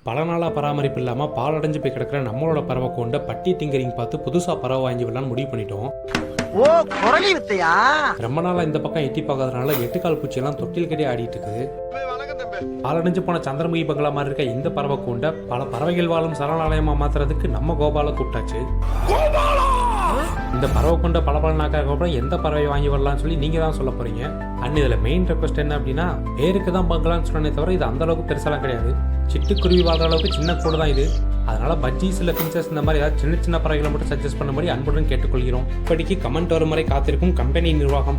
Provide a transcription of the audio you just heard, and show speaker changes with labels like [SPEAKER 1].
[SPEAKER 1] பல நாளாக பராமரிப்பு இல்லாமல் பாலடைஞ்சு போய் கிடக்கிற நம்மளோட பறவை கொண்ட பட்டி டிங்கரிங் பார்த்து புதுசாக பறவை வாங்கி விடலான்னு முடிவு பண்ணிட்டோம்.
[SPEAKER 2] ஓ குரலி வித்தையா?
[SPEAKER 1] ரொம்ப நாளாக இந்த பக்கம் எட்டி பார்க்கறதுனால எட்டுக்கால் பூச்சியெல்லாம் தொட்டில் கட்டி ஆடிட்டு இருக்குது. பாலடைஞ்சு போன சந்திரமுகி பங்களா மாதிரி இருக்க இந்த பறவை கொண்ட பல பறவைகள் வாழும் சரணாலயமா மாத்துறதுக்கு நம்ம கோபால கூப்பிட்டாச்சு. இந்த பறவை கொண்ட பல நாக்காக அப்புறம் எந்த பறவை வாங்கி வரலாம்னு சொல்லி நீங்க தான் சொல்ல போறீங்க. அண்ட் இதுல மெயின் ரெக்வஸ்ட் என்ன அப்படின்னா, பேருக்கு தான் பங்களான்னு சொன்னே தவிர இது அந்த அளவுக்கு பெருசாலாம் கிடையாது. சிட்டுக்குருவி வாழ்ற அளவுக்கு சின்ன கூட தான் இது. அதனால பஜ்ஜீஸ் இல்லை பின்சஸ் இந்த மாதிரி ஏதாவது சின்ன சின்ன பறவைகளை மட்டும் சஜஸ்ட் பண்ணும்படி அன்புடன் கேட்டுக்கொள்கிறோம். இப்படிக்கு கமெண்ட் வரும் முறை காத்திருக்கும் கம்பெனி நிர்வாகம்.